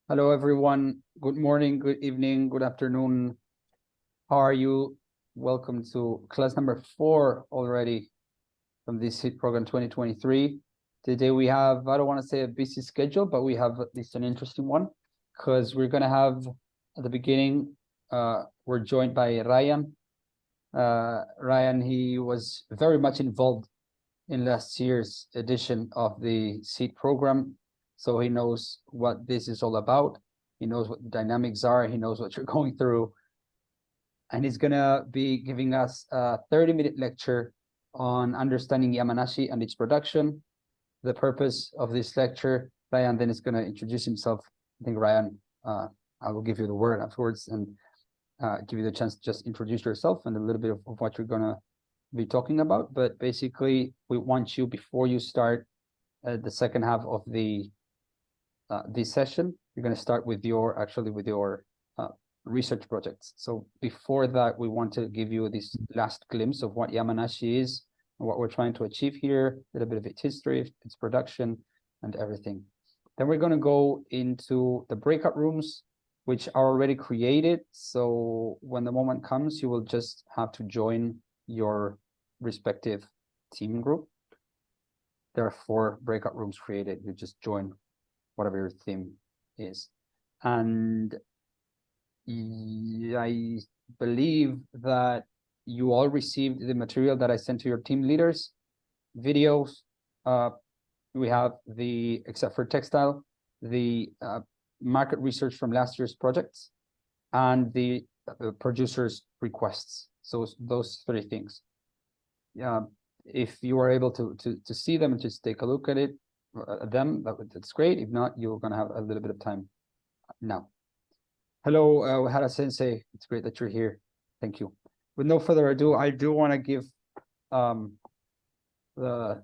Hello, everyone. Good morning, good evening, good afternoon. How are you? Welcome to class number 4 already from this SEED program 2023. Today we have, I don't want to say a busy schedule, but we have at least an interesting one because we're going to have at the beginning, we're joined by Ryan. Ryan, he was very much involved in last year's edition of the SEED program. So he knows what this is all about. He knows what the dynamics are. He knows what you're going through. And he's gonna be giving us a 30-minute lecture on understanding Yamanashi and its production. The purpose of this lecture, Ryan then is gonna introduce himself. I think Ryan, I will give you the word afterwards and give you the chance to just introduce yourself and a little bit of what you're gonna be talking about. But basically, we want you, before you start the second half of the this session, you're going to start with your research projects. So before that, we want to give you this last glimpse of what Yamanashi is and what we're trying to achieve here, a little bit of its history, its production, and everything. Then we're going to go into the breakout rooms, which are already created. So when the moment comes, you will just have to join your respective team group. There are 4 breakout rooms created. You just join whatever your theme is. And I believe that you all received the material that I sent to your team leaders, videos. We have except for textile, the market research from last year's projects and the producers' requests. So those 3 things. If you are able to see them and just take a look at it, that's great. If not, you're going to have a little bit of time now. Hello, Uehara Sensei. It's great that you're here. Thank you. With no further ado, I do want to give the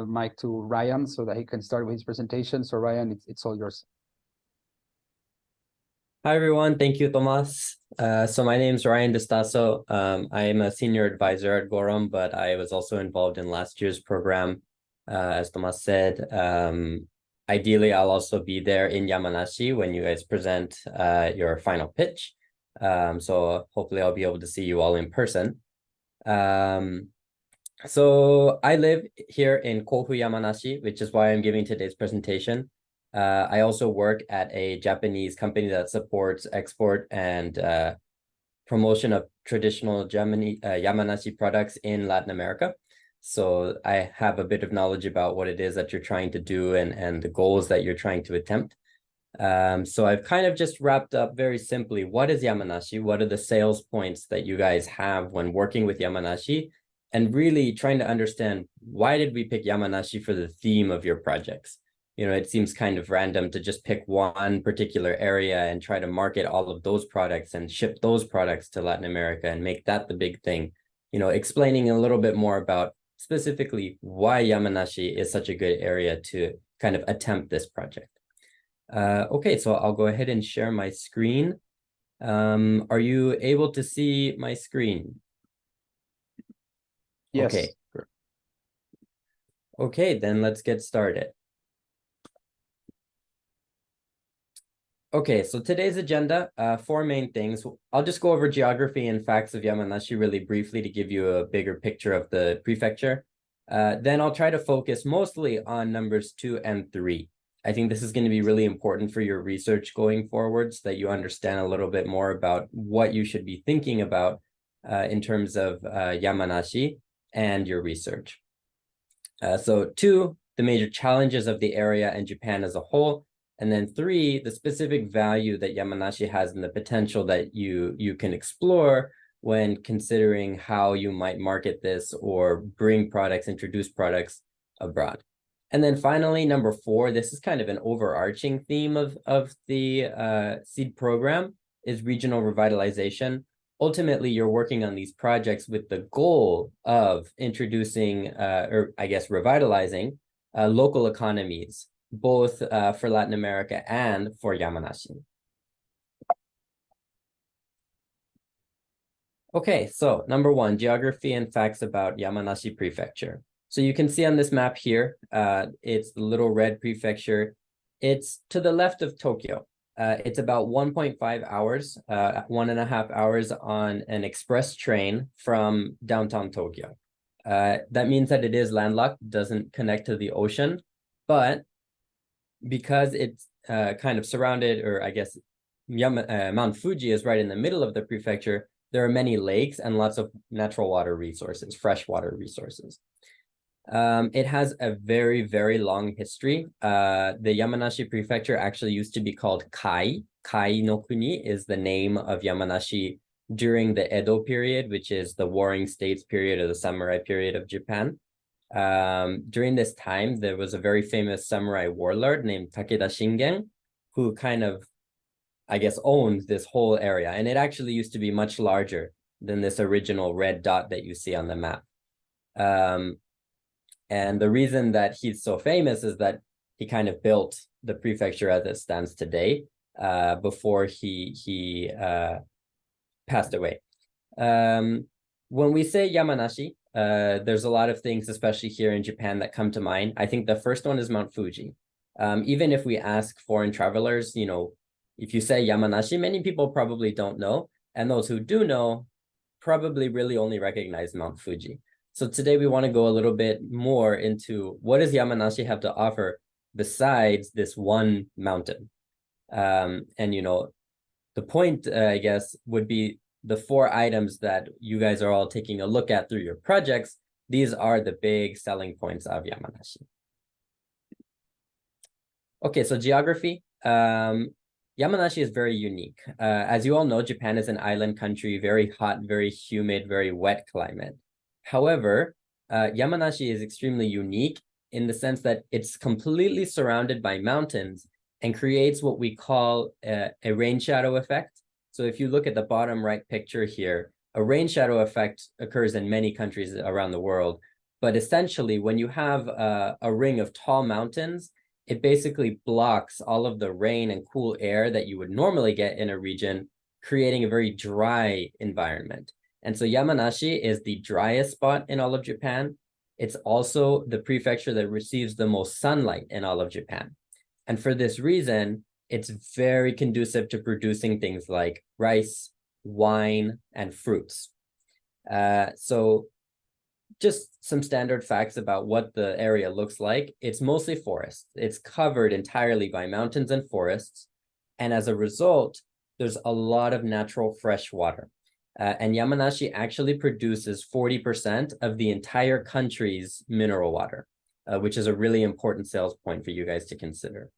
mic to Ryan so that he can start with his presentation. So Ryan, it's all yours. Hi, everyone. Thank you, Tomas. So my name is Ryan Distaso. I am a senior advisor at Gorum, but I was also involved in last year's program. As Tomas said, ideally, I'll also be there in Yamanashi when you guys present your final pitch. So hopefully I'll be able to see you all in person. So I live here in Kofu, Yamanashi, which is why I'm giving today's presentation. I also work at a Japanese company that supports export and promotion of traditional Yamanashi products in Latin America. So I have a bit of knowledge about what it is that you're trying to do and the goals that you're trying to attempt. So I've kind of just wrapped up very simply, what is Yamanashi? What are the sales points that you guys have when working with Yamanashi? And really trying to understand, why did we pick Yamanashi for the theme of your projects? You know, it seems kind of random to just pick one particular area and try to market all of those products and ship those products to Latin America and make that the big thing. You know, explaining a little bit more about specifically why Yamanashi is such a good area to kind of attempt this project. Okay, so I'll go ahead and share my screen. Are you able to see my screen? Yes. Okay. Okay, then let's get started. Okay, so today's agenda, 4 main things. I'll just go over geography and facts of Yamanashi really briefly to give you a bigger picture of the prefecture. Then I'll try to focus mostly on numbers 2 and 3. I think this is going to be really important for your research going forward so that you understand a little bit more about what you should be thinking about in terms of Yamanashi and your research. So 2, the major challenges of the area and Japan as a whole. And then 3, the specific value that Yamanashi has and the potential that you can explore when considering how you might market this or bring products, introduce products abroad. And then finally, number 4, this is kind of an overarching theme of the SEED program, is regional revitalization. Ultimately, you're working on these projects with the goal of introducing, or I guess revitalizing local economies, both for Latin America and for Yamanashi. Okay, so number 1, geography and facts about Yamanashi Prefecture. So you can see on this map here, it's the little red prefecture. It's to the left of Tokyo. It's about 1.5 hours, 1.5 hours on an express train from downtown Tokyo. That means that it is landlocked, doesn't connect to the ocean, but because it's kind of surrounded, or I guess Mount Fuji is right in the middle of the prefecture, there are many lakes and lots of natural water resources, freshwater resources. It has a very, very long history. The Yamanashi prefecture actually used to be called Kai. Kai no Kuni is the name of Yamanashi during the Edo period, which is the Warring States period or the samurai period of Japan. During this time, there was a very famous samurai warlord named Takeda Shingen, who kind of, I guess, owned this whole area. And it actually used to be much larger than this original red dot that you see on the map. And the reason that he's so famous is that he kind of built the prefecture as it stands today, before he passed away. When we say Yamanashi, there's a lot of things, especially here in Japan, that come to mind. I think the first one is Mount Fuji. Even if we ask foreign travelers, you know, if you say Yamanashi, many people probably don't know. And those who do know probably really only recognize Mount Fuji. So today we want to go a little bit more into what does Yamanashi have to offer besides this one mountain. And, you know, the point, I guess, would be the 4 items that you guys are all taking a look at through your projects. These are the big selling points of Yamanashi. Okay, so geography. Yamanashi is very unique. As you all know, Japan is an island country, very hot, very humid, very wet climate. However, Yamanashi is extremely unique in the sense that it's completely surrounded by mountains and creates what we call a rain shadow effect. So if you look at the bottom right picture here, a rain shadow effect occurs in many countries around the world. But essentially, when you have a ring of tall mountains, it basically blocks all of the rain and cool air that you would normally get in a region, creating a very dry environment. And so Yamanashi is the driest spot in all of Japan. It's also the prefecture that receives the most sunlight in all of Japan. And for this reason, it's very conducive to producing things like rice, wine, and fruits. So just some standard facts about what the area looks like. It's mostly forest. It's covered entirely by mountains and forests. And as a result, there's a lot of natural fresh water. And Yamanashi actually produces 40% of the entire country's mineral water, which is a really important sales point for you guys to consider.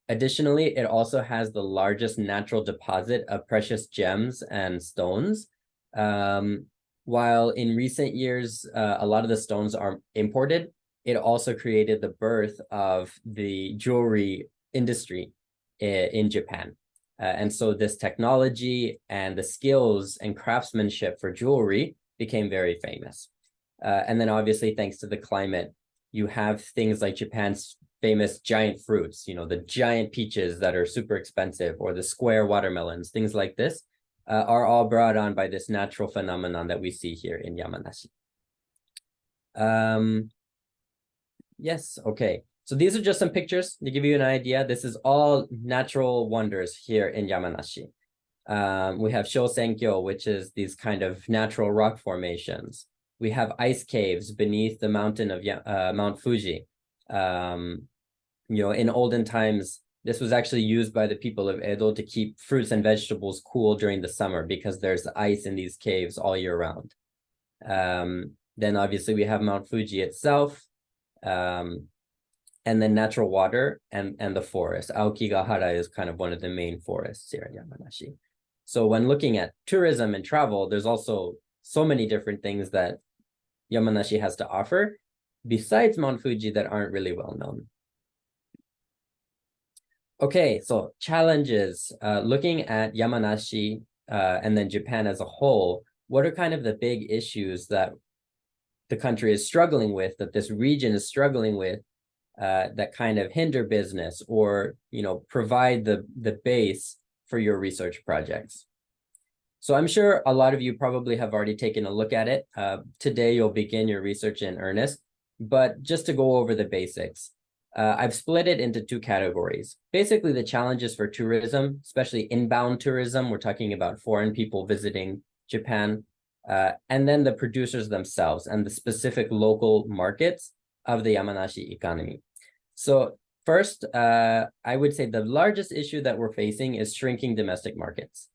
Additionally, it also has the largest natural deposit of precious gems and stones. While in recent years, a lot of the stones are imported, it also created the birth of the jewelry industry in Japan. And so this technology and the skills and craftsmanship for jewelry became very famous. And then obviously, thanks to the climate, you have things like Japan's famous giant fruits, you know, the giant peaches that are super expensive, or the square watermelons, things like this, are all brought on by this natural phenomenon that we see here in Yamanashi. Yes, okay. So these are just some pictures to give you an idea. This is all natural wonders here in Yamanashi. We have Shosenkyo, which is these kind of natural rock formations. We have ice caves beneath the mountain of Mount Fuji. You know, in olden times, this was actually used by the people of Edo to keep fruits and vegetables cool during the summer because there's ice in these caves all year round. Then obviously we have Mount Fuji itself, and then natural water and the forest. Aokigahara is kind of one of the main forests here in Yamanashi. So when looking at tourism and travel, there's also so many different things that Yamanashi has to offer besides Mount Fuji that aren't really well known. Okay, so challenges, looking at Yamanashi and then Japan as a whole, what are kind of the big issues that the country is struggling with, that this region is struggling with, that kind of hinder business or, you know, provide the base for your research projects? So I'm sure a lot of you probably have already taken a look at it. Today, you'll begin your research in earnest, but just to go over the basics. I've split it into two categories. Basically, the challenges for tourism, especially inbound tourism, we're talking about foreign people visiting Japan, and then the producers themselves and the specific local markets of the Yamanashi economy. So first, I would say the largest issue that we're facing is shrinking domestic markets.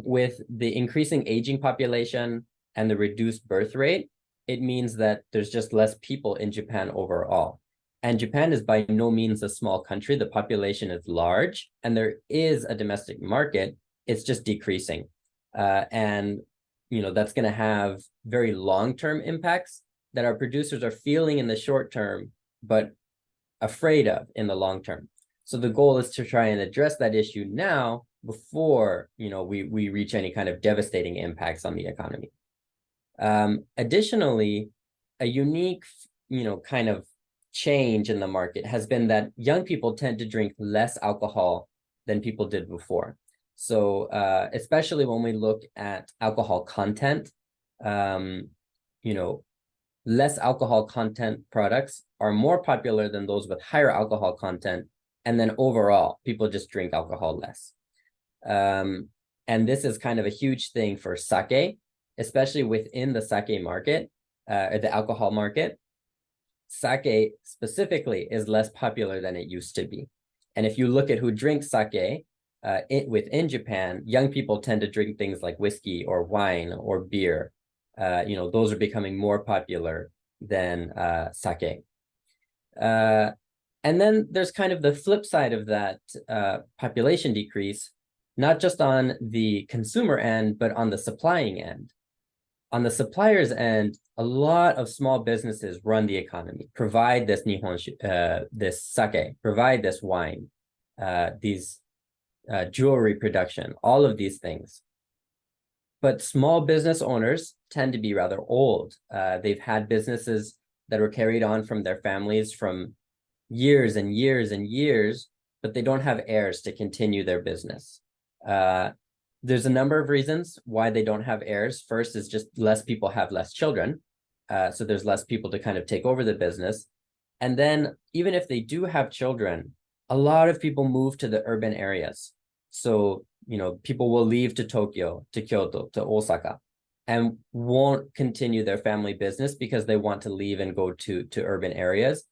With the increasing aging population and the reduced birth rate, it means that there's just less people in Japan overall. And Japan is by no means a small country. The population is large, and there is a domestic market. It's just decreasing. And that's going to have very long-term impacts that our producers are feeling in the short term, but afraid of in the long term. So the goal is to try and address that issue now before we reach any kind of devastating impacts on the economy. Additionally, a unique kind of change in the market has been that young people tend to drink less alcohol than people did before. So especially when we look at alcohol content, less alcohol content products are more popular than those with higher alcohol content. And then overall, people just drink alcohol less. And this is kind of a huge thing for sake, especially within the sake market, or the alcohol market. Sake specifically is less popular than it used to be. And if you look at who drinks sake within Japan, young people tend to drink things like whiskey or wine or beer. Those are becoming more popular than sake. And then there's kind of the flip side of that population decrease, not just on the consumer end, but on the supplying end. On the supplier's end, a lot of small businesses run the economy, provide this this sake, provide this wine, these jewelry production, all of these things. But small business owners tend to be rather old. They've had businesses that were carried on from their families from years and years and years, but they don't have heirs to continue their business. There's a number of reasons why they don't have heirs. First is just less people have less children. So there's less people to kind of take over the business. And then even if they do have children, a lot of people move to the urban areas. So, people will leave to Tokyo, to Kyoto, to Osaka, and won't continue their family business because they want to leave and go to urban areas.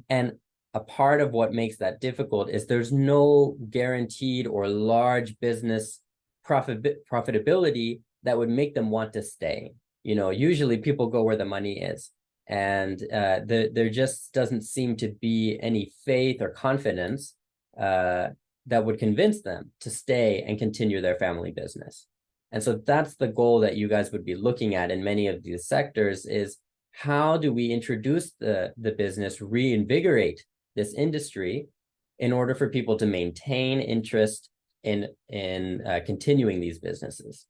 And a part of what makes that difficult is there's no guaranteed or large business profitability that would make them want to stay. Usually people go where the money is, and there just doesn't seem to be any faith or confidence that would convince them to stay and continue their family business. And so that's the goal that you guys would be looking at in many of these sectors, is how do we introduce the business, reinvigorate this industry in order for people to maintain interest in continuing these businesses.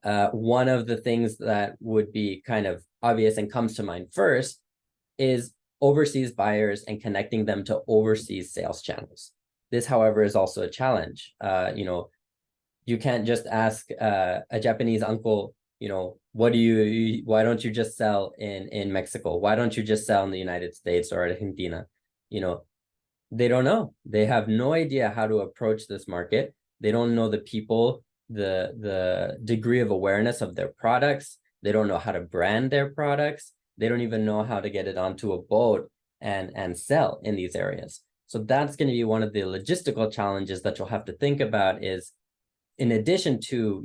One of the things that would be kind of obvious and comes to mind first is overseas buyers and connecting them to overseas sales channels. This, however, is also a challenge. You can't just ask a Japanese uncle, why don't you just sell in Mexico? Why don't you just sell in the United States or Argentina? They don't know. They have no idea how to approach this market. They don't know the people, the degree of awareness of their products. They don't know how to brand their products. They don't even know how to get it onto a boat and sell in these areas. So that's going to be one of the logistical challenges that you'll have to think about, is in addition to,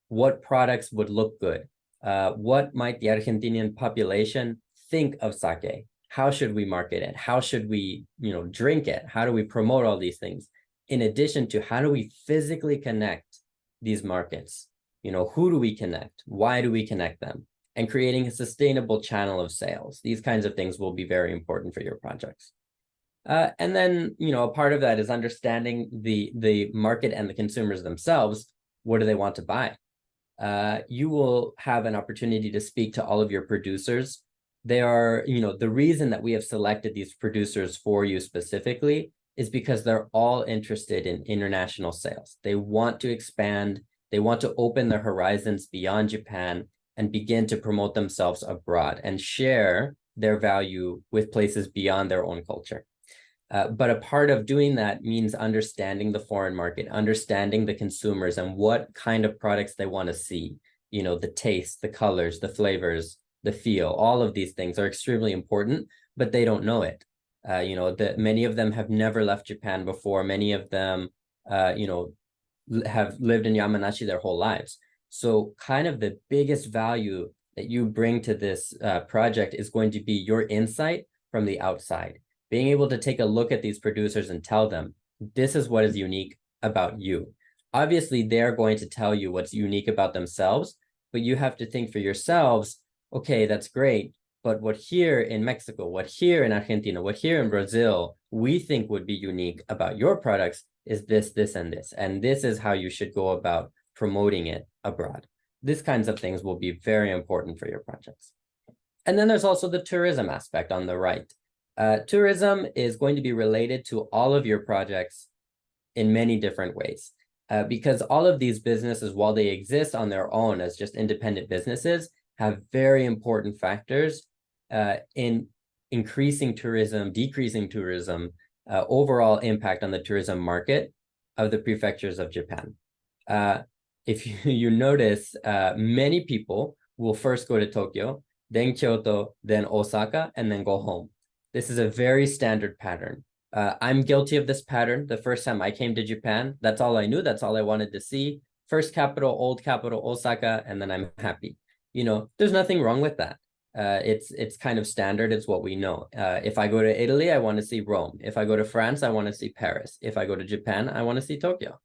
what products would look good, what might the Argentinian population think of sake? How should we market it? How should we, drink it? How do we promote all these things? In addition to how do we physically connect these markets? Who do we connect? Why do we connect them? And creating a sustainable channel of sales. These kinds of things will be very important for your projects. And then, a part of that is understanding the market and the consumers themselves. What do they want to buy? You will have an opportunity to speak to all of your producers. They are, the reason that we have selected these producers for you specifically is because they're all interested in international sales. They want to expand. They want to open their horizons beyond Japan and begin to promote themselves abroad and share their value with places beyond their own culture. But a part of doing that means understanding the foreign market, understanding the consumers and what kind of products they want to see. You know, the taste, the colors, the flavors, the feel, all of these things are extremely important, but they don't know it. You know, many of them have never left Japan before. Many of them, you know, have lived in Yamanashi their whole lives. So kind of the biggest value that you bring to this project is going to be your insight from the outside, being able to take a look at these producers and tell them, this is what is unique about you. Obviously, they're going to tell you what's unique about themselves, but you have to think for yourselves, okay, that's great, but what here in Mexico, what here in Argentina, what here in Brazil, we think would be unique about your products is this, this, and this. And this is how you should go about promoting it abroad. These kinds of things will be very important for your projects. And then there's also the tourism aspect on the right. Tourism is going to be related to all of your projects in many different ways, because all of these businesses, while they exist on their own as just independent businesses, have very important factors in increasing tourism, decreasing tourism, overall impact on the tourism market of the prefectures of Japan. If you notice, many people will first go to Tokyo, then Kyoto, then Osaka, and then go home. This is a very standard pattern. I'm guilty of this pattern. The first time I came to Japan, that's all I knew. That's all I wanted to see. First capital, old capital, Osaka, and then I'm happy. You know, there's nothing wrong with that. It's kind of standard. It's what we know. If I go to Italy, I want to see Rome. If I go to France, I want to see Paris. If I go to Japan, I want to see Tokyo.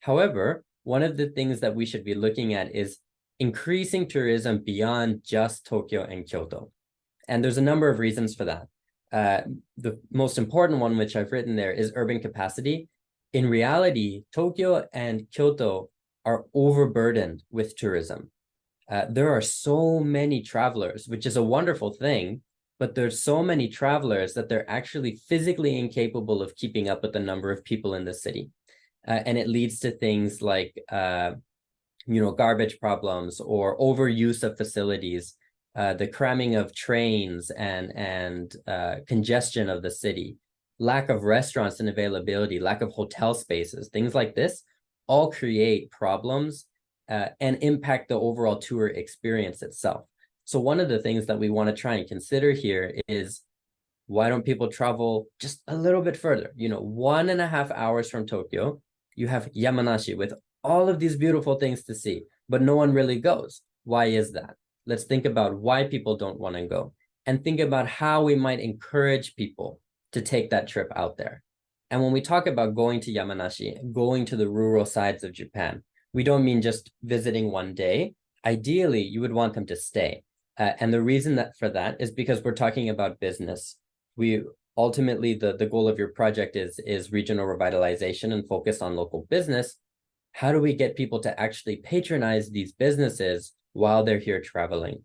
However, one of the things that we should be looking at is increasing tourism beyond just Tokyo and Kyoto. And there's a number of reasons for that. The most important one, which I've written there, is urban capacity. In reality, Tokyo and Kyoto are overburdened with tourism. There are so many travelers, which is a wonderful thing, but there's so many travelers that they're actually physically incapable of keeping up with the number of people in the city. And it leads to things like, you know, garbage problems or overuse of facilities, the cramming of trains and congestion of the city, lack of restaurants and availability, lack of hotel spaces, things like this all create problems and impact the overall tour experience itself. So one of the things that we want to try and consider here is, why don't people travel just a little bit further? You know, 1.5 hours from Tokyo, you have Yamanashi with all of these beautiful things to see, but no one really goes. Why is that? Let's think about why people don't want to go and think about how we might encourage people to take that trip out there. And when we talk about going to Yamanashi, going to the rural sides of Japan, we don't mean just visiting one day. Ideally, you would want them to stay. And the reason that for that is because we're talking about business. We ultimately, the goal of your project is regional revitalization and focus on local business. How do we get people to actually patronize these businesses while they're here traveling?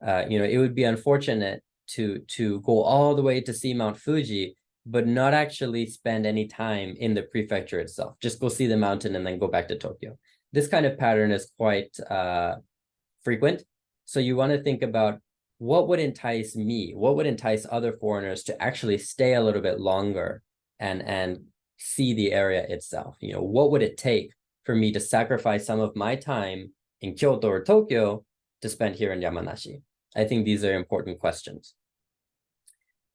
You know, it would be unfortunate to go all the way to see Mount Fuji, but not actually spend any time in the prefecture itself. Just go see the mountain and then go back to Tokyo. This kind of pattern is quite frequent. So you want to think about, what would entice me? What would entice other foreigners to actually stay a little bit longer and see the area itself? You know, what would it take for me to sacrifice some of my time in Kyoto or Tokyo to spend here in Yamanashi? I think these are important questions.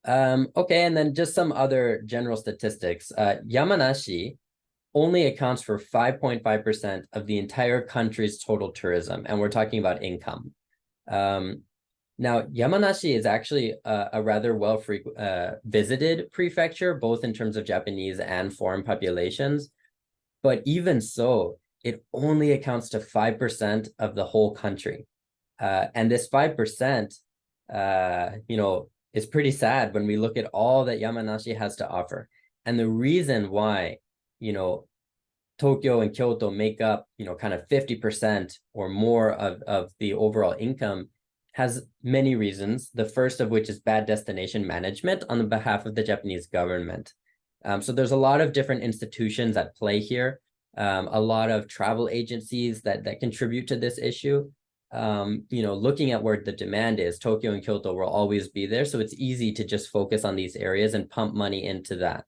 Okay, and then just some other general statistics. Yamanashi only accounts for 5.5% of the entire country's total tourism, and we're talking about income. Now, Yamanashi is actually a rather well visited prefecture, both in terms of Japanese and foreign populations. But even so, it only accounts to 5% of the whole country. And this 5%, you know, is pretty sad when we look at all that Yamanashi has to offer. And the reason why, you know, Tokyo and Kyoto make up, you know, kind of 50% or more of the overall income has many reasons. The first of which is bad destination management on the behalf of the Japanese government. So there's a lot of different institutions at play here, a lot of travel agencies that contribute to this issue. looking at where the demand is, Tokyo and Kyoto will always be there. So it's easy to just focus on these areas and pump money into that.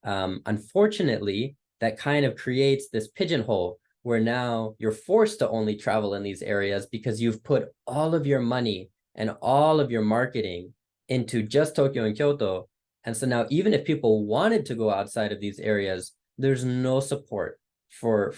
Unfortunately, that kind of creates this pigeonhole where now you're forced to only travel in these areas because you've put all of your money and all of your marketing into just Tokyo and Kyoto. And so now even if people wanted to go outside of these areas, there's no support for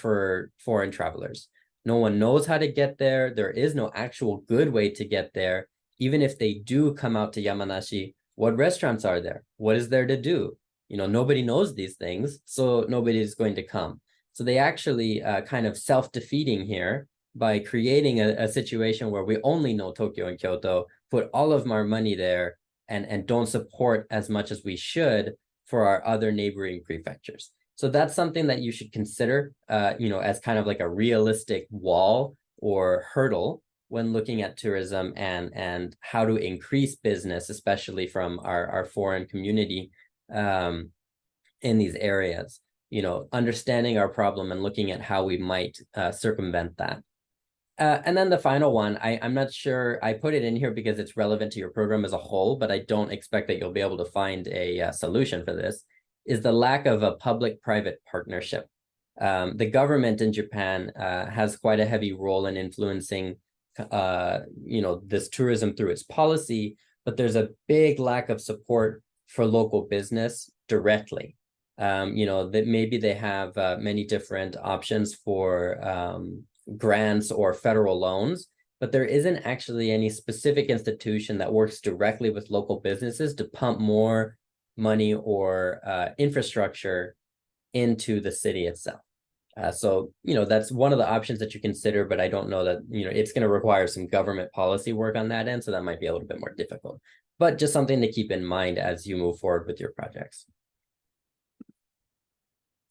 foreign travelers. No one knows how to get there. There is no actual good way to get there. Even if they do come out to Yamanashi, what restaurants are there? What is there to do? Nobody knows these things, so nobody's going to come. So they actually kind of self-defeating here by creating a situation where we only know Tokyo and Kyoto, put all of our money there, and don't support as much as we should for our other neighboring prefectures. So that's something that you should consider, as kind of like a realistic wall or hurdle when looking at tourism and how to increase business, especially from our foreign community in these areas. Understanding our problem and looking at how we might circumvent that. And then the final one, I'm not sure, I put it in here because it's relevant to your program as a whole, but I don't expect that you'll be able to find a solution for this, is the lack of a public-private partnership. The government in Japan has quite a heavy role in influencing, this tourism through its policy, but there's a big lack of support for local business directly. That maybe they have many different options for grants or federal loans, but there isn't actually any specific institution that works directly with local businesses to pump more money or infrastructure into the city itself. So that's one of the options that you consider, but I don't know that, it's going to require some government policy work on that end, so that might be a little bit more difficult. But just something to keep in mind as you move forward with your projects.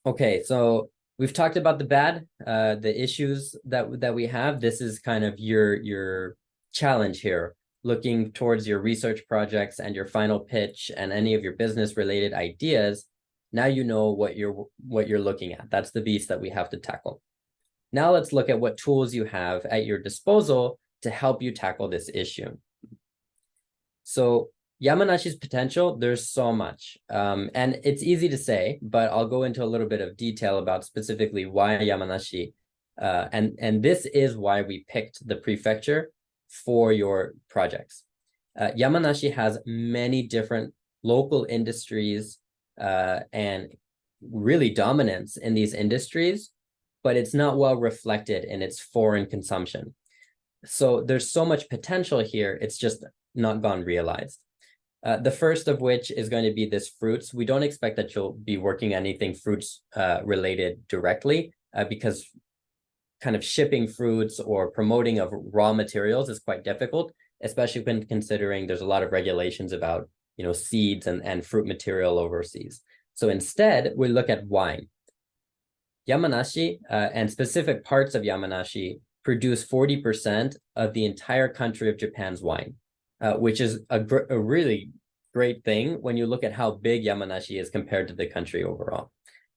Okay, so we've talked about the bad, the issues that we have. This is kind of your challenge here, looking towards your research projects and your final pitch and any of your business related ideas. Now you know what you're looking at. That's the beast that we have to tackle. Now let's look at what tools you have at your disposal to help you tackle this issue. So Yamanashi's potential, there's so much. And it's easy to say, but I'll go into a little bit of detail about specifically why Yamanashi. And this is why we picked the prefecture for your projects. Yamanashi has many different local industries and really dominance in these industries, but it's not well reflected in its foreign consumption. So there's so much potential here, it's just not gone realized. The first of which is going to be this fruits. We don't expect that you'll be working anything fruits related directly because kind of shipping fruits or promoting of raw materials is quite difficult, especially when considering there's a lot of regulations about seeds and fruit material overseas. So instead, we look at wine. Yamanashi and specific parts of Yamanashi produce 40% of the entire country of Japan's wine. Which is a really great thing when you look at how big Yamanashi is compared to the country overall.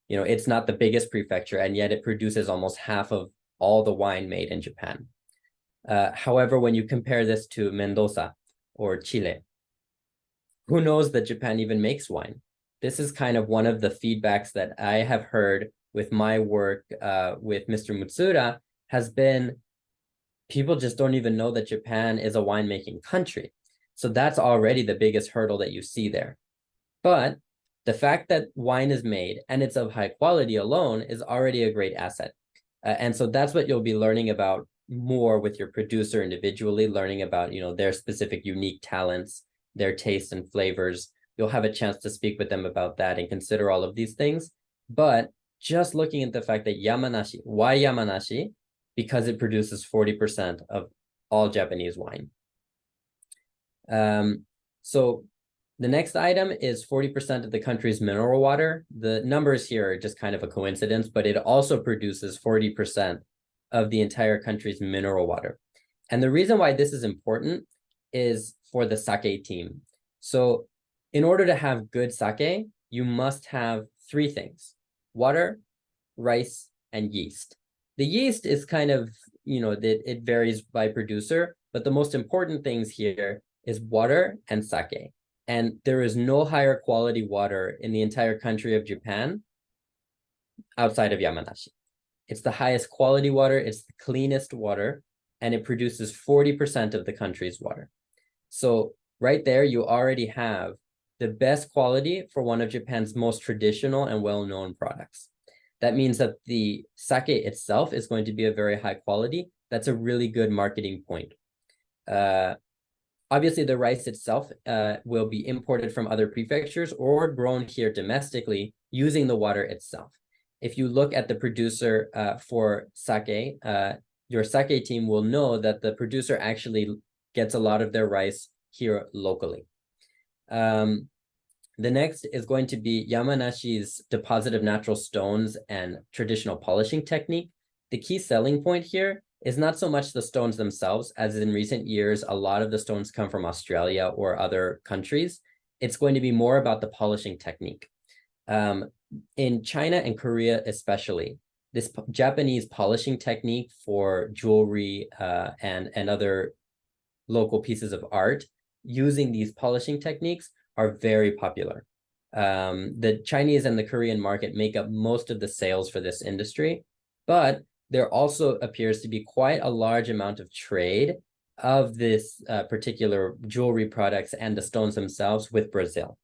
It's not the biggest prefecture, and yet it produces almost half of all the wine made in Japan. However, when you compare this to Mendoza or Chile, who knows that Japan even makes wine? This is kind of one of the feedbacks that I have heard with my work with Mr. Mutsuda has been, people just don't even know that Japan is a winemaking country. So that's already the biggest hurdle that you see there. But the fact that wine is made and it's of high quality alone is already a great asset. And so that's what you'll be learning about more with your producer individually, learning about their specific unique talents, their tastes and flavors. You'll have a chance to speak with them about that and consider all of these things. But just looking at the fact that Yamanashi, why Yamanashi? Because it produces 40% of all Japanese wine. So the next item is 40% of the country's mineral water. The numbers here are just kind of a coincidence, but it also produces 40% of the entire country's mineral water. And the reason why this is important is for the sake team. So in order to have good sake, you must have three things: water, rice, and yeast. The yeast is kind of, it varies by producer, but the most important things here is water and sake. And there is no higher quality water in the entire country of Japan outside of Yamanashi. It's the highest quality water, it's the cleanest water, and it produces 40% of the country's water. So right there, you already have the best quality for one of Japan's most traditional and well-known products. That means that the sake itself is going to be a very high quality. That's a really good marketing point. Obviously, the rice itself will be imported from other prefectures or grown here domestically using the water itself. If you look at the producer for sake, your sake team will know that the producer actually gets a lot of their rice here locally. The next is going to be Yamanashi's deposit of natural stones and traditional polishing technique. The key selling point here is not so much the stones themselves, as in recent years, a lot of the stones come from Australia or other countries. It's going to be more about the polishing technique. In China and Korea especially, this Japanese polishing technique for jewelry and other local pieces of art using these polishing techniques are very popular. The Chinese and the Korean market make up most of the sales for this industry, but there also appears to be quite a large amount of trade of this particular jewelry products and the stones themselves with Brazil.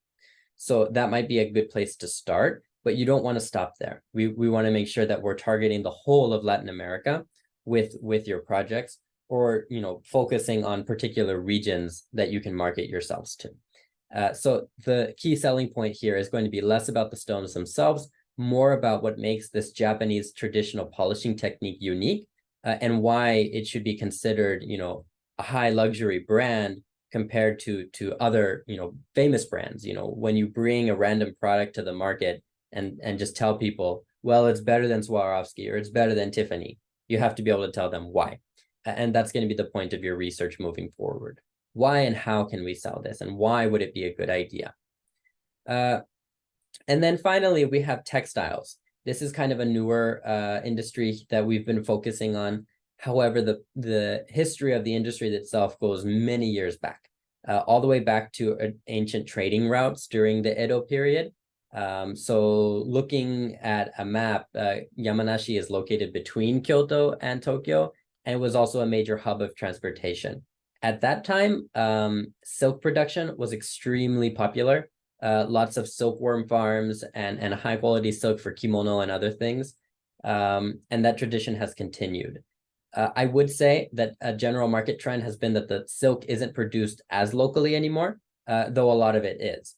So that might be a good place to start, but you don't want to stop there. We want to make sure that we're targeting the whole of Latin America with your projects, or focusing on particular regions that you can market yourselves to. So the key selling point here is going to be less about the stones themselves, more about what makes this Japanese traditional polishing technique unique, and why it should be considered, a high luxury brand compared to other, famous brands. When you bring a random product to the market and just tell people, well, it's better than Swarovski or it's better than Tiffany, you have to be able to tell them why. And that's going to be the point of your research moving forward. Why and how can we sell this? And why would it be a good idea? And then finally, we have textiles. This is kind of a newer industry that we've been focusing on. However, the history of the industry itself goes many years back, all the way back to ancient trading routes during the Edo period. So looking at a map, Yamanashi is located between Kyoto and Tokyo, and was also a major hub of transportation. At that time, silk production was extremely popular. Lots of silkworm farms and high quality silk for kimono and other things. And that tradition has continued. I would say that a general market trend has been that the silk isn't produced as locally anymore, though a lot of it is.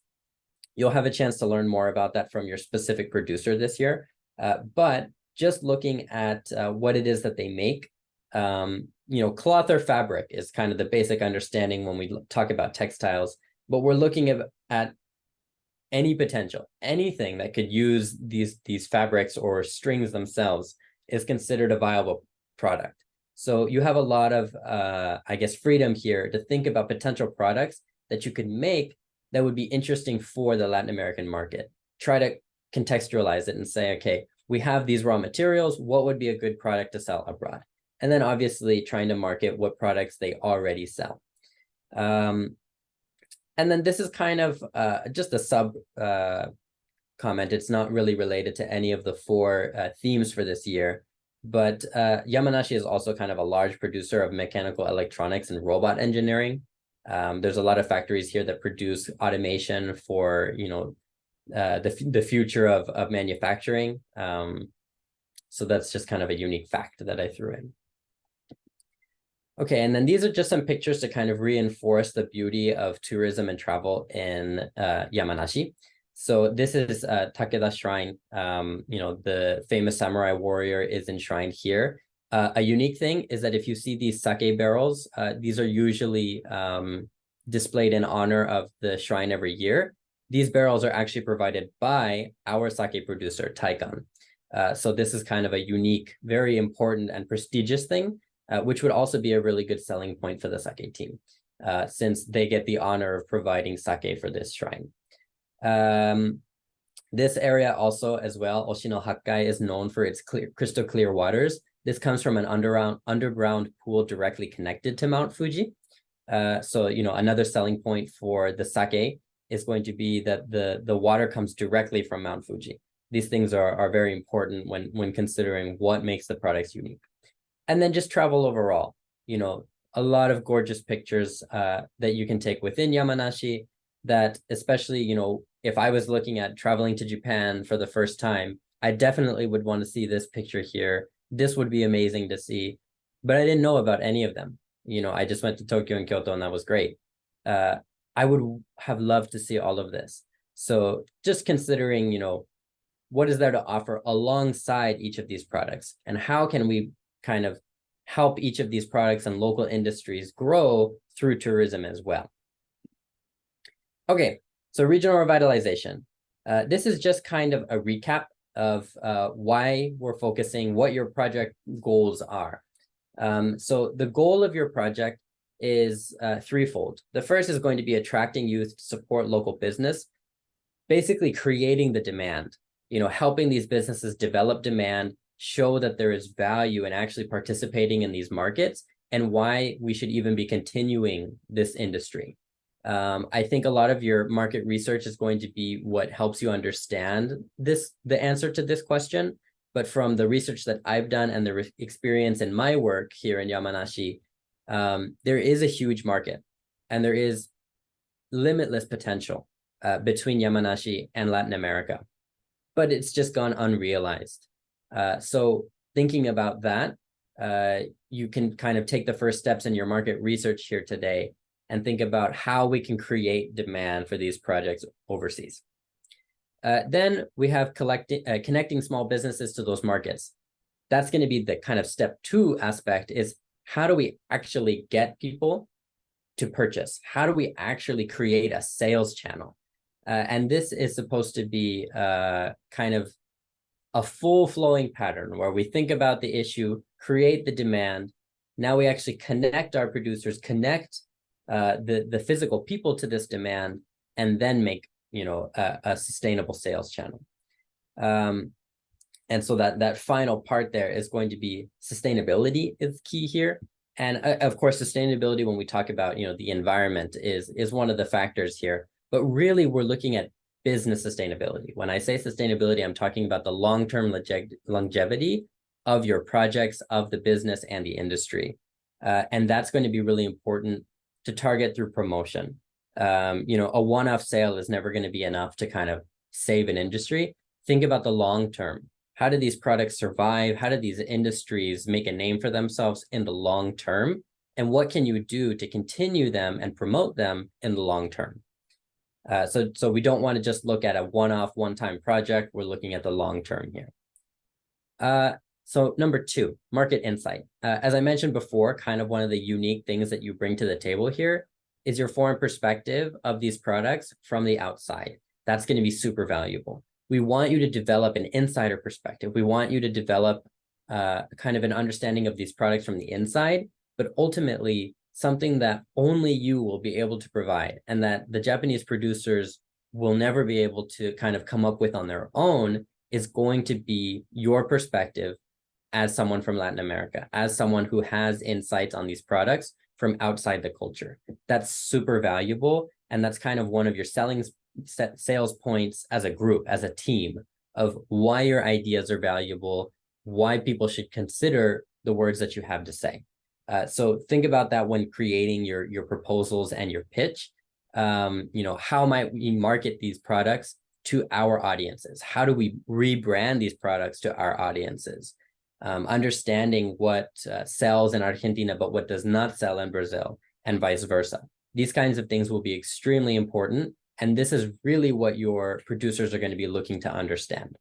You'll have a chance to learn more about that from your specific producer this year. But just looking at what it is that they make, cloth or fabric is kind of the basic understanding when we talk about textiles, but we're looking at any potential, anything that could use these fabrics or strings themselves is considered a viable product. So you have a lot of, freedom here to think about potential products that you could make that would be interesting for the Latin American market. Try to contextualize it and say, okay, we have these raw materials, what would be a good product to sell abroad? And then obviously trying to market what products they already sell. And then this is kind of just a sub comment. It's not really related to any of the four themes for this year, but Yamanashi is also kind of a large producer of mechanical electronics and robot engineering. There's a lot of factories here that produce automation for, the future of manufacturing. So that's just kind of a unique fact that I threw in. Okay, and then these are just some pictures to kind of reinforce the beauty of tourism and travel in Yamanashi. So this is Takeda Shrine. The famous samurai warrior is enshrined here. A unique thing is that if you see these sake barrels, these are usually displayed in honor of the shrine every year. These barrels are actually provided by our sake producer, Taikan. So this is kind of a unique, very important and prestigious thing, which would also be a really good selling point for the sake team, since they get the honor of providing sake for this shrine. This area also as well, Oshino-Hakkai is known for its crystal clear waters. This comes from an underground pool directly connected to Mount Fuji. So, another selling point for the sake is going to be that the water comes directly from Mount Fuji. These things are very important when considering what makes the products unique. And then just travel overall, a lot of gorgeous pictures that you can take within Yamanashi that especially, if I was looking at traveling to Japan for the first time, I definitely would want to see this picture here. This would be amazing to see, but I didn't know about any of them. I just went to Tokyo and Kyoto and that was great. I would have loved to see all of this. So just considering, what is there to offer alongside each of these products and how can we kind of help each of these products and local industries grow through tourism as well. Okay, so regional revitalization. This is just kind of a recap of why we're focusing, what your project goals are. So the goal of your project is threefold. The first is going to be attracting youth to support local business, basically creating the demand, helping these businesses develop demand, show that there is value in actually participating in these markets and why we should even be continuing this industry. I think a lot of your market research is going to be what helps you understand the answer to this question. But from the research that I've done and the experience in my work here in Yamanashi, there is a huge market and there is limitless potential between Yamanashi and Latin America, but it's just gone unrealized. So thinking about that, you can kind of take the first steps in your market research here today and think about how we can create demand for these projects overseas. Then we have connecting small businesses to those markets. That's going to be the kind of step 2 aspect is how do we actually get people to purchase? How do we actually create a sales channel? And this is supposed to be kind of a full flowing pattern where we think about the issue, create the demand. Now we actually connect our producers, connect the physical people to this demand, and then make a sustainable sales channel. And so that final part there is going to be sustainability is key here. And of course, sustainability, when we talk about the environment, is one of the factors here. But really, we're looking at business sustainability. When I say sustainability, I'm talking about the long-term longevity of your projects, of the business and the industry. And that's going to be really important to target through promotion. A one-off sale is never going to be enough to kind of save an industry. Think about the long term. How do these products survive? How do these industries make a name for themselves in the long term? And what can you do to continue them and promote them in the long term? So we don't want to just look at a one-off, one-time project. We're looking at the long term here. So number 2, market insight. As I mentioned before, kind of one of the unique things that you bring to the table here is your foreign perspective of these products from the outside. That's going to be super valuable. We want you to develop an insider perspective. We want you to develop kind of an understanding of these products from the inside, but ultimately something that only you will be able to provide and that the Japanese producers will never be able to kind of come up with on their own is going to be your perspective as someone from Latin America, as someone who has insights on these products from outside the culture. That's super valuable. And that's kind of one of your sales points as a group, as a team, of why your ideas are valuable, why people should consider the words that you have to say. So think about that when creating your proposals and your pitch. How might we market these products to our audiences? How do we rebrand these products to our audiences? Understanding what sells in Argentina, but what does not sell in Brazil, and vice versa. These kinds of things will be extremely important. And this is really what your producers are going to be looking to understand.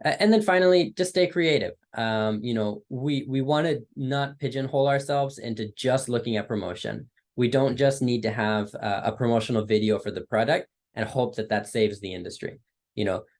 And then finally, just stay creative. We want to not pigeonhole ourselves into just looking at promotion. We don't just need to have a promotional video for the product and hope that saves the industry.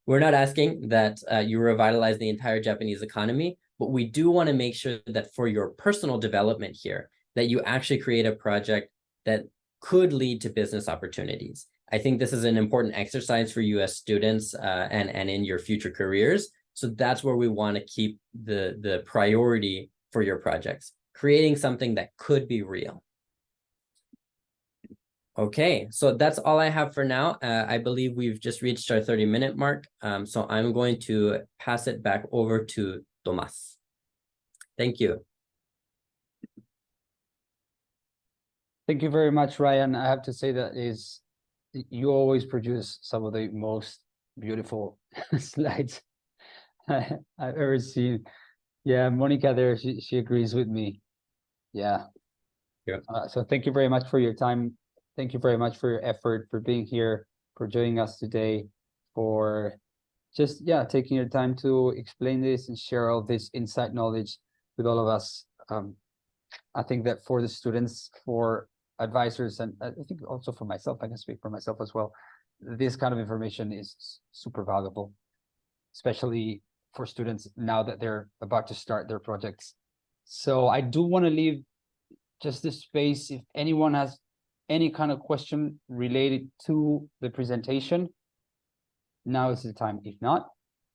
We're not asking that you revitalize the entire Japanese economy, but we do want to make sure that for your personal development here, that you actually create a project that could lead to business opportunities. I think this is an important exercise for you as students and in your future careers. So that's where we want to keep the priority for your projects, creating something that could be real. Okay, so that's all I have for now. I believe we've just reached our 30-minute mark. So I'm going to pass it back over to Tomas. Thank you. Thank you very much, Ryan. I have to say that you always produce some of the most beautiful slides I've ever seen. Yeah, Monica there, she agrees with me. Yeah. Yeah. So thank you very much for your time. Thank you very much for your effort, for being here, for joining us today, for just, yeah, taking your time to explain this and share all this inside knowledge with all of us. I think that for the students, for advisors, and I think also for myself, I can speak for myself as well, this kind of information is super valuable, especially for students now that they're about to start their projects. So I do want to leave just this space if anyone has any kind of question related to the presentation. Now is the time. If not,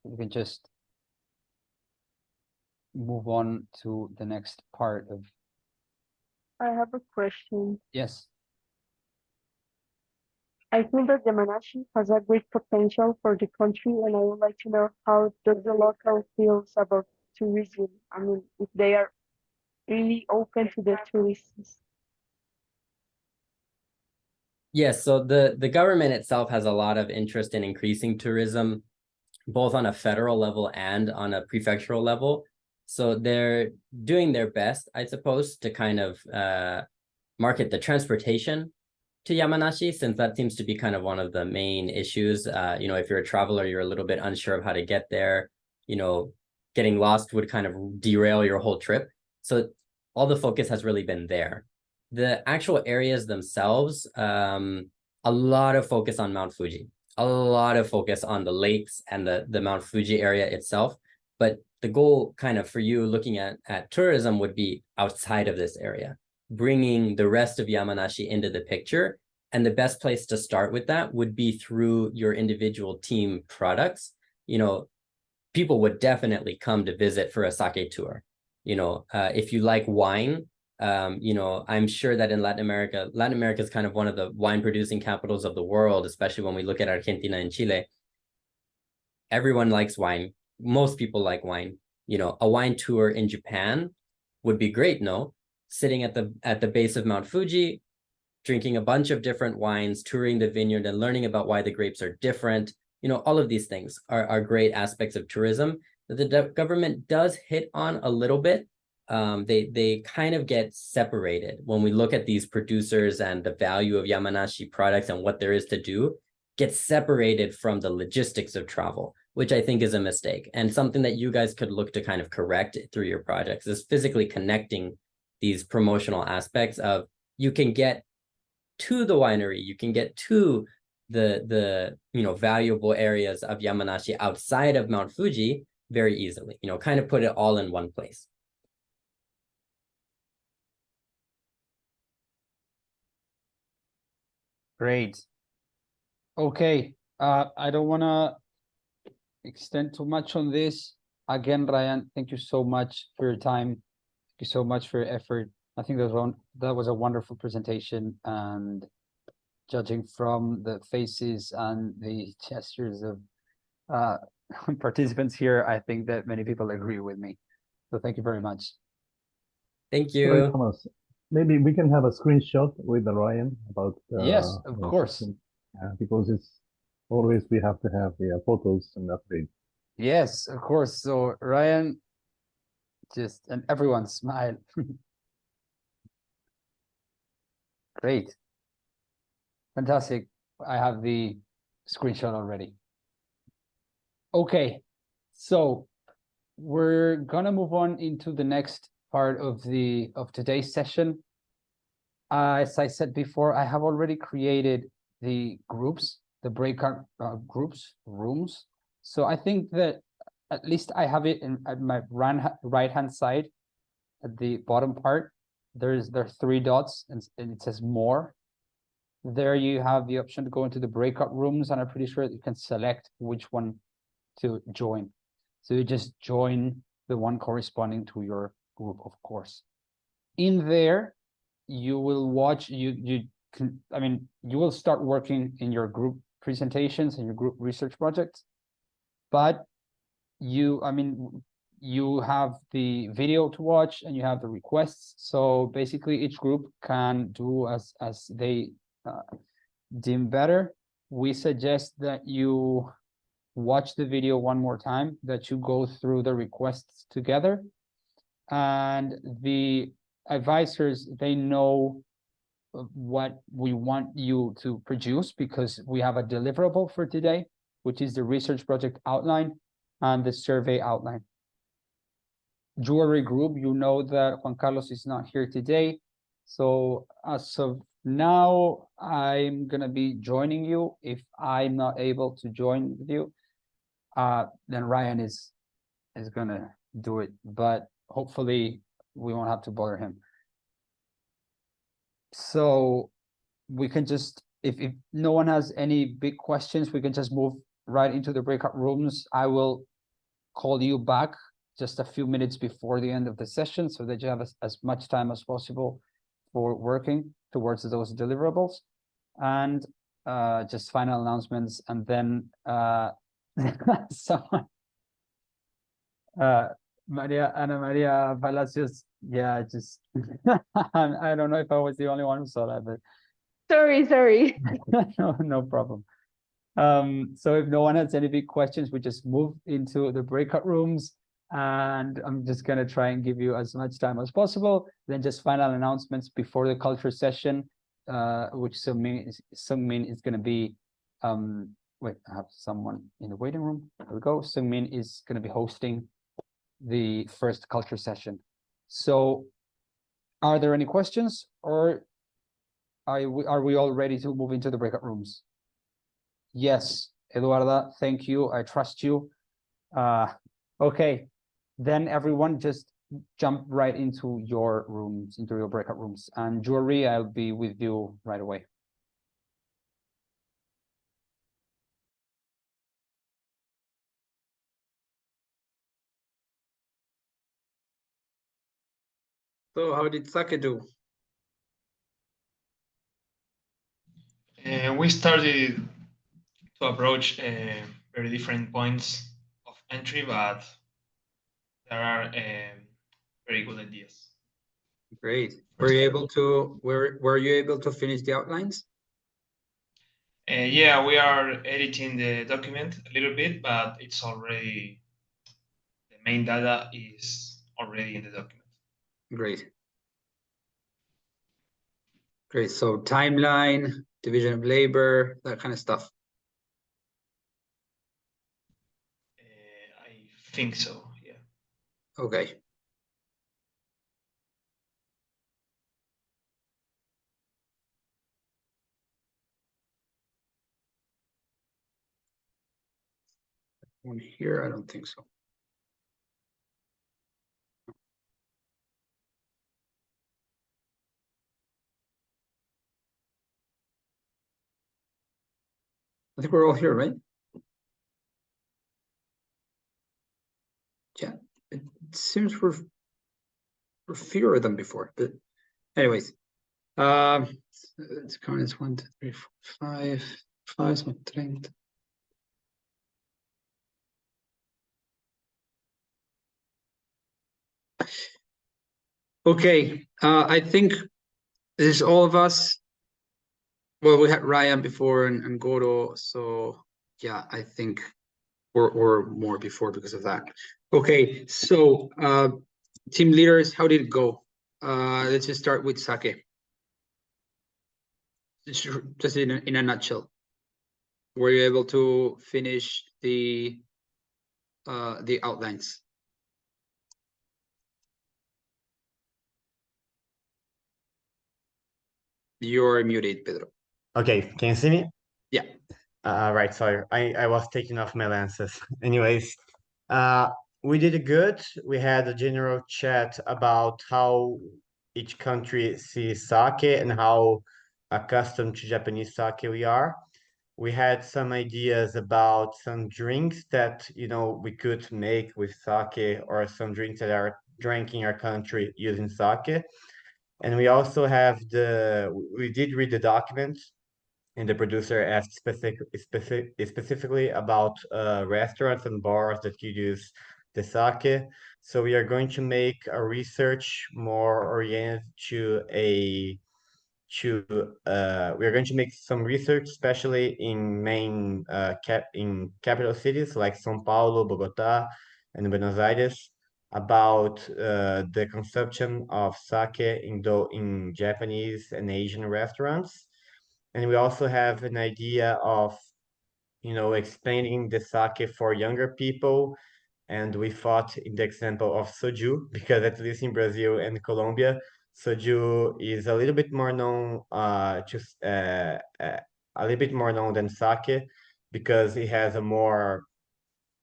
we can just move on to the next part of. I have a question. Yes. I think that Yamanashi has a great potential for the country, and I would like to know how does the local feels about tourism? I mean, if they are really open to the tourists. Yes, so the government itself has a lot of interest in increasing tourism, both on a federal level and on a prefectural level. So they're doing their best, I suppose, to kind of market the transportation to Yamanashi, since that seems to be kind of one of the main issues. You know, if you're a traveler, you're a little bit unsure of how to get there. You know, getting lost would kind of derail your whole trip. So all the focus has really been there. The actual areas themselves, a lot of focus on Mount Fuji, a lot of focus on the lakes and the Mount Fuji area itself. But the goal kind of for you looking at tourism would be outside of this area, bringing the rest of Yamanashi into the picture. And the best place to start with that would be through your individual team products. You know, people would definitely come to visit for a sake tour. You know, if you like wine, you know, I'm sure that in Latin America is kind of one of the wine producing capitals of the world, especially when we look at Argentina and Chile. Everyone likes wine. Most people like wine. You know, a wine tour in Japan would be great, no? Sitting at the base of Mount Fuji, drinking a bunch of different wines, touring the vineyard and learning about why the grapes are different. You know, all of these things are great aspects of tourism that the government does hit on a little bit. They kind of get separated when we look at these producers, and the value of Yamanashi products and what there is to do gets separated from the logistics of travel, which I think is a mistake, and something that you guys could look to kind of correct through your projects, is physically connecting these promotional aspects of, you can get to the winery, you can get to the you know, valuable areas of Yamanashi outside of Mount Fuji very easily, you know, kind of put it all in one place. Great. Okay. I don't want to extend too much on this. Again, Ryan, thank you so much for your time. Thank you so much for your effort. I think that was a wonderful presentation, and judging from the faces and the gestures of participants here, I think that many people agree with me. So thank you very much. Thank Sorry, you. Thomas. Maybe we can have a screenshot with Ryan about Yes, of course. because it's always we have to have the photos and update. Yes, of course. So Ryan, and everyone smile. Great. Fantastic. I have the screenshot already. Okay, so we're gonna move on into the next part of today's session. As I said before, I have already created the groups, the breakout rooms. So I think that at least I have it at my right hand side at the bottom part. There are 3 dots, and it says more. There you have the option to go into the breakout rooms, and I'm pretty sure you can select which one to join. So you just join the one corresponding to your group, of course. In there, you will watch, you will start working in your group presentations and your group research projects, but you have the video to watch and you have the requests. So basically each group can do as they deem better. We suggest that you watch the video one more time, that you go through the requests together, and the advisors, they know what we want you to produce, because we have a deliverable for today, which is the research project outline and the survey outline. Jewelry group, you know that Juan Carlos is not here today, so as of now, I'm gonna be joining you. If I'm not able to join with you, then Ryan is gonna do it, but hopefully we won't have to bother him. So we can just, if no one has any big questions, we can just move right into the breakout rooms. I will call you back just a few minutes before the end of the session, so that you have as much time as possible for working towards those deliverables. And just final announcements, and then someone, Ana Maria Palacios, yeah, just I don't know if I was the only one who saw that, but Sorry. no problem. So if no one has any big questions, we just move into the breakout rooms, and I'm just gonna try and give you as much time as possible. Then just final announcements before the culture session, which Sungmin is gonna be, wait, I have someone in the waiting room. There we go. Sungmin is gonna be hosting the first culture session. So are there any questions, or are we all ready to move into the breakout rooms? Yes, Eduarda, thank you. I trust you. Okay, then everyone just jump right into your rooms, into your breakout rooms. And Jewelry, I'll be with you right away. So how did Sake do? We started to approach very different points of entry, but there are very good ideas. Great. Were you able to finish the outlines? Yeah, we are editing the document a little bit, but it's already, the main data is already in the document. Great. Great. So timeline, division of labor, that kind of stuff. I think so, yeah. Okay. One here, I don't think so. I think we're all here, right? Yeah, it seems we're fewer than before, but anyways. Let's count as 1, 2, 3, 4, 5. 5 son 30. Okay, I think this is all of us. Well, we had Ryan before and Goro, so yeah, I think or more before because of that. Okay, so team leaders, how did it go? Let's just start with Sake. Just in a nutshell, were you able to finish the outlines? You're muted, Pedro. Okay, can you see me? Yeah. Right, sorry, I was taking off my lenses. Anyways, we did good. We had a general chat about how each country sees sake and how accustomed to Japanese sake we are. We had some ideas about some drinks that, you know, we could make with sake, or some drinks that are drank in our country using sake. And we also have we did read the document, and the producer asked specifically about restaurants and bars that you use the sake. So we are going to make a research more oriented to we are going to make some research, especially in main capital cities like São Paulo, Bogota, and Buenos Aires, about the consumption of sake in Japanese and Asian restaurants. And we also have an idea of, you know, expanding the sake for younger people. And we thought in the example of soju, because at least in Brazil and Colombia, soju is a little bit more known, a little bit more known than sake, because it has a more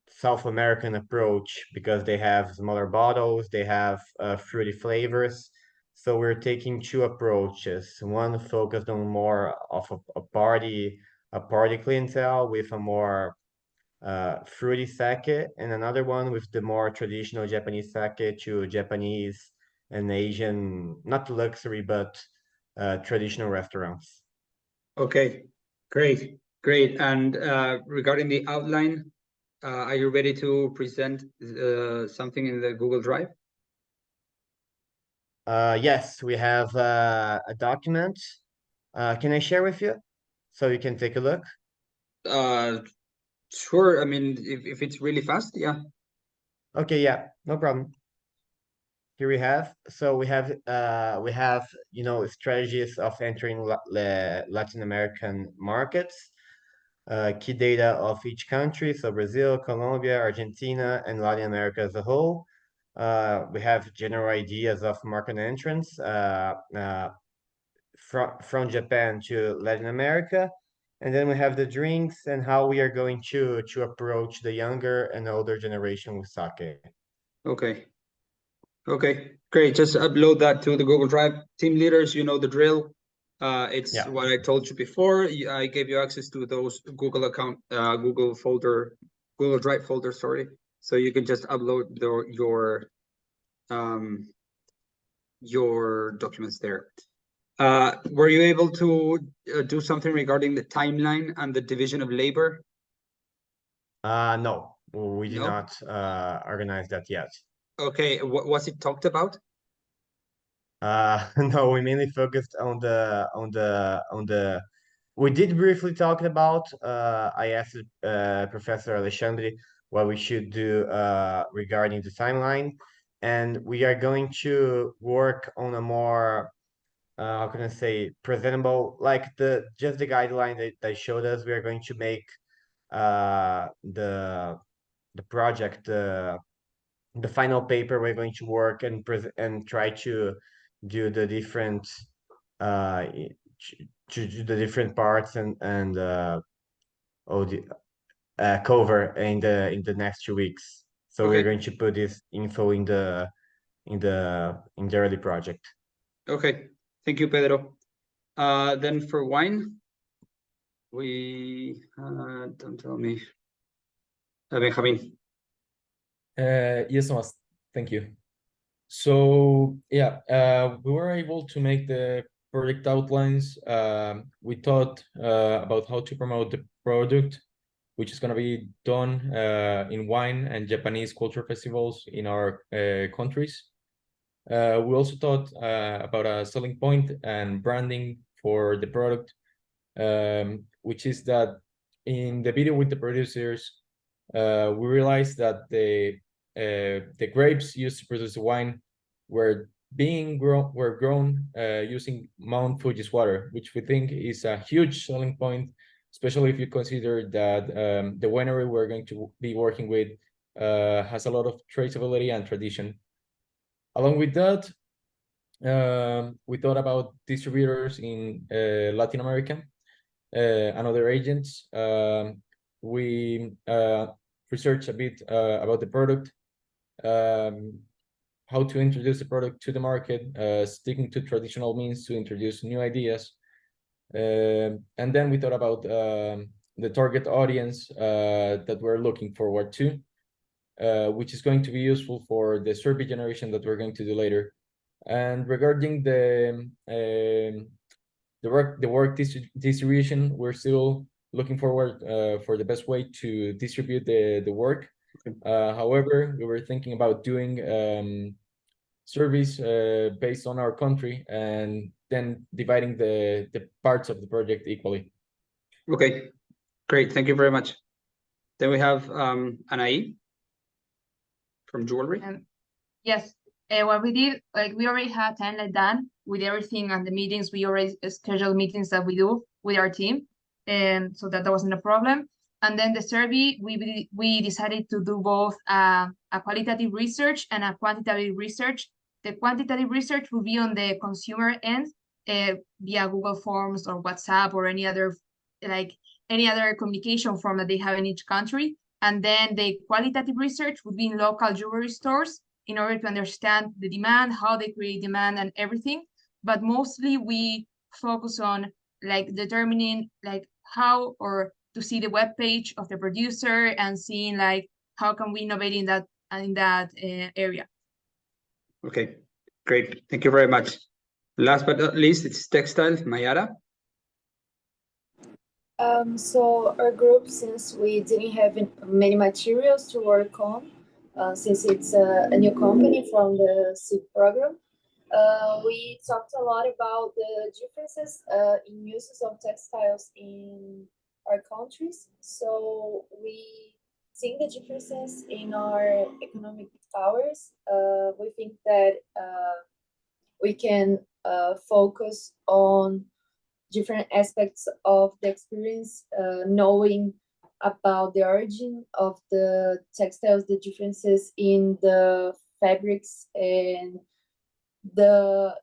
South American approach, because they have smaller bottles, they have fruity flavors. So we're taking two approaches. One focused on more of a party clientele with a more fruity sake, and another one with the more traditional Japanese sake to Japanese and Asian, not luxury, but traditional restaurants. Okay, great, great. And regarding the outline, are you ready to present something in the Google Drive? Yes, we have a document. Can I share with you so you can take a look? Sure. I mean, if it's really fast, yeah. Okay, yeah, no problem. Here we have, you know, strategies of entering Latin American markets, key data of each country, so Brazil, Colombia, Argentina, and Latin America as a whole. We have general ideas of market entrance from Japan to Latin America. And then we have the drinks and how we are going to approach the younger and older generation with sake. Okay. Okay, great. Just upload that to the Google Drive. Team leaders, you know the drill. It's Yeah. what I told you before. I gave you access to those Google account, Google Drive folder, sorry. So you can just upload your documents there. Were you able to do something regarding the timeline and the division of labor? No, we did No? not organize that yet. Okay, what was it talked about? No, we mainly focused on we did briefly talk about, I asked Professor Alexandre what we should do regarding the timeline, and we are going to work on a more how can I say, presentable, like just the guideline that they showed us. We are going to make the project, the final paper. We're going to work and try to do the different to do the different parts and cover in the next 2 weeks. So we're Okay. going to put this info in the early project. Okay, thank you, Pedro. Then for wine, we don't tell me. Benjamin. Yes, Thomas. Thank you. So yeah, we were able to make the project outlines. We thought about how to promote the product, which is going to be done in wine and Japanese culture festivals in our countries. We also thought about a selling point and branding for the product, which is that in the video with the producers, we realized that the grapes used to produce the wine were grown using Mount Fuji's water, which we think is a huge selling point, especially if you consider that the winery we're going to be working with has a lot of traceability and tradition. Along with that, we thought about distributors in Latin America and other agents. We researched a bit about the product, how to introduce the product to the market, sticking to traditional means to introduce new ideas. And then we thought about the target audience that we're looking forward to, which is going to be useful for the survey generation that we're going to do later. And regarding the work distribution, we're still looking forward for the best way to distribute the work. However, we were thinking about doing surveys based on our country and then dividing the parts of the project equally. Okay, great. Thank you very much. Then we have Anaí from Jewelry. Yes, what we did, like we already had time like that with everything and the meetings. We already scheduled meetings that we do with our team, and so that wasn't a problem. And then the survey, we decided to do both a qualitative research and a quantitative research. The quantitative research will be on the consumer end via Google Forms or WhatsApp or any other communication form that they have in each country. And then the qualitative research would be in local jewelry stores in order to understand the demand, how they create demand and everything. But mostly we focus on like determining like how or to see the web page of the producer and seeing like how can we innovate in that area. Okay, great. Thank you very much. Last but not least, it's textile, Mayara. So our group, since we didn't have many materials to work on, since it's a new company from the SEED program, we talked a lot about the differences in uses of textiles in our countries. So we seeing the differences in our economic powers, we think that we can focus on different aspects of the experience, knowing about the origin of the textiles, the differences in the fabrics, and the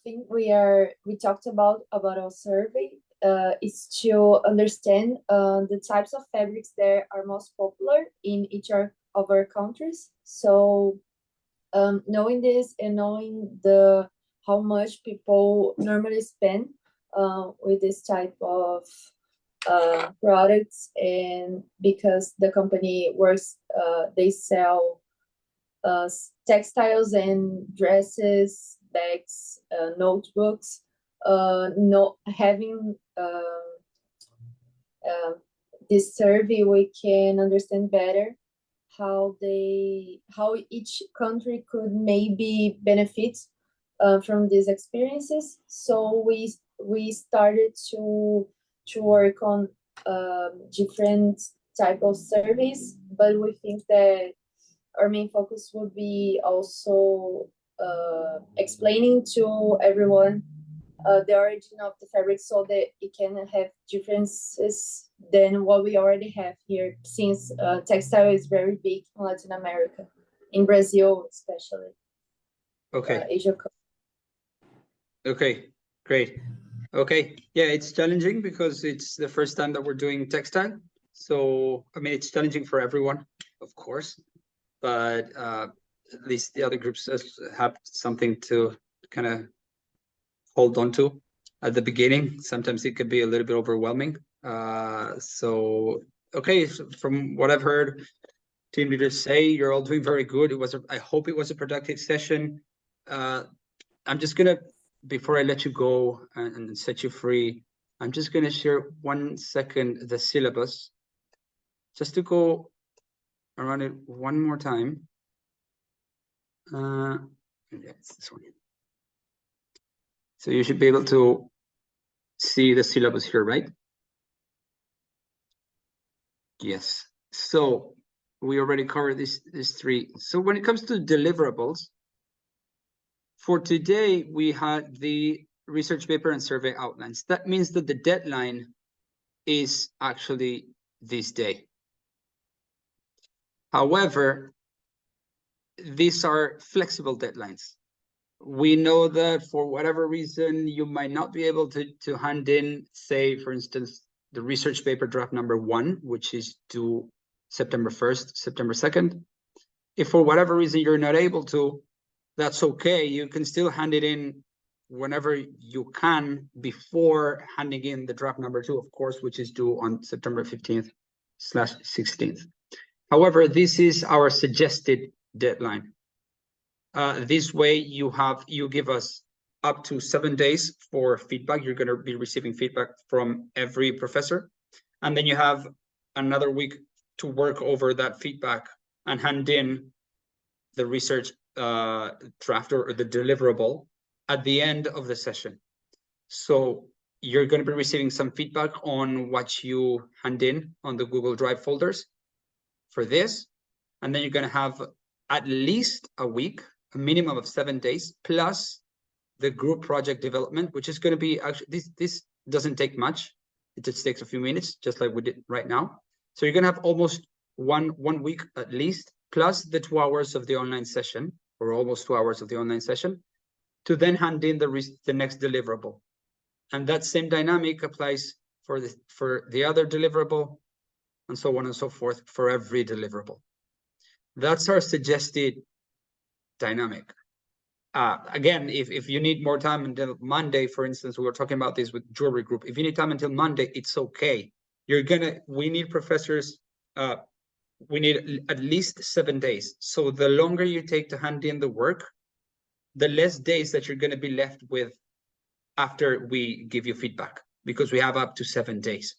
thing we talked about our survey is to understand the types of fabrics that are most popular in each of our countries. So knowing this and knowing how much people normally spend with this type of products, and because the company works, they sell textiles and dresses, bags, notebooks. Having this survey, we can understand better how each country could maybe benefit from these experiences. So we started to work on different type of surveys, but we think that our main focus would be also explaining to everyone the origin of the fabric, so that it can have differences than what we already have here, since textile is very big in Latin America, in Brazil especially. Okay. Asia. Okay, great. Okay, yeah, it's challenging because it's the first time that we're doing textile. So, I mean, it's challenging for everyone, of course, but at least the other groups have something to kind of hold on to at the beginning. Sometimes it could be a little bit overwhelming. So, okay, so from what I've heard team leaders say, you're all doing very good. I hope it was a productive session. I'm just gonna, before I let you go and set you free, I'm just gonna share 1 second the syllabus, just to go around it one more time. That's this one. So you should be able to see the syllabus here, right? Yes. So we already covered these three. So when it comes to deliverables, for today, we had the research paper and survey outlines. That means that the deadline is actually this day. However, these are flexible deadlines. We know that for whatever reason, you might not be able to hand in, say, for instance, the research paper draft number 1, which is due September 1st, September 2nd. If for whatever reason you're not able to, that's okay. You can still hand it in whenever you can before handing in the draft number 2, of course, which is due on September 15th/16th. However, this is our suggested deadline. This way you give us up to 7 days for feedback. You're going to be receiving feedback from every professor, and then you have another week to work over that feedback and hand in the research draft or the deliverable at the end of the session. So you're going to be receiving some feedback on what you hand in on the Google Drive folders for this, and then you're going to have at least a week, a minimum of 7 days, plus the group project development, which is going to be actually this doesn't take much. It just takes a few minutes, just like we did right now. So you're going to have almost one week at least, plus the 2 hours of the online session, or almost 2 hours of the online session, to then hand in the next deliverable. And that same dynamic applies for the other deliverable, and so on and so forth for every deliverable. That's our suggested dynamic. Again, if you need more time until Monday, for instance, we were talking about this with Jewelry Group. If you need time until Monday, it's okay. We need professors, we need at least 7 days. So the longer you take to hand in the work, the less days that you're going to be left with after we give you feedback, because we have up to 7 days.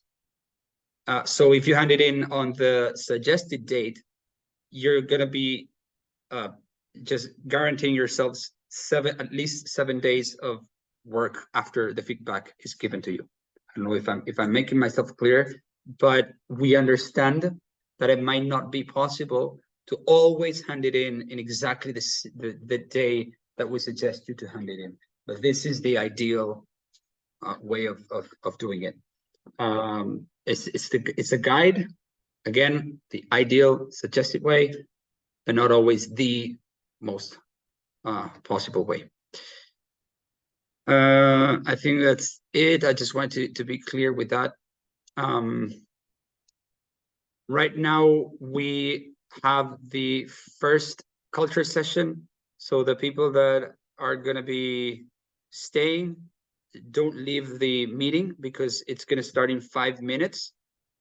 So if you hand it in on the suggested date, you're going to be just guaranteeing yourselves at least 7 days of work after the feedback is given to you. I don't know if I'm making myself clear, but we understand that it might not be possible to always hand it in exactly the day that we suggest you to hand it in. But this is the ideal way of doing it. It's a guide. Again, the ideal suggested way, but not always the most possible way. I think that's it. I just wanted to be clear with that. Right now, we have the first culture session. So the people that are going to be staying, don't leave the meeting because it's going to start in 5 minutes.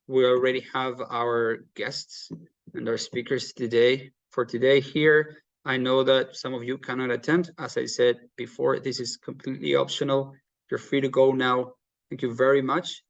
We already have our guests and our speakers for today here. I know that some of you cannot attend. As I said before, this is completely optional. You're free to go now. Thank you very much.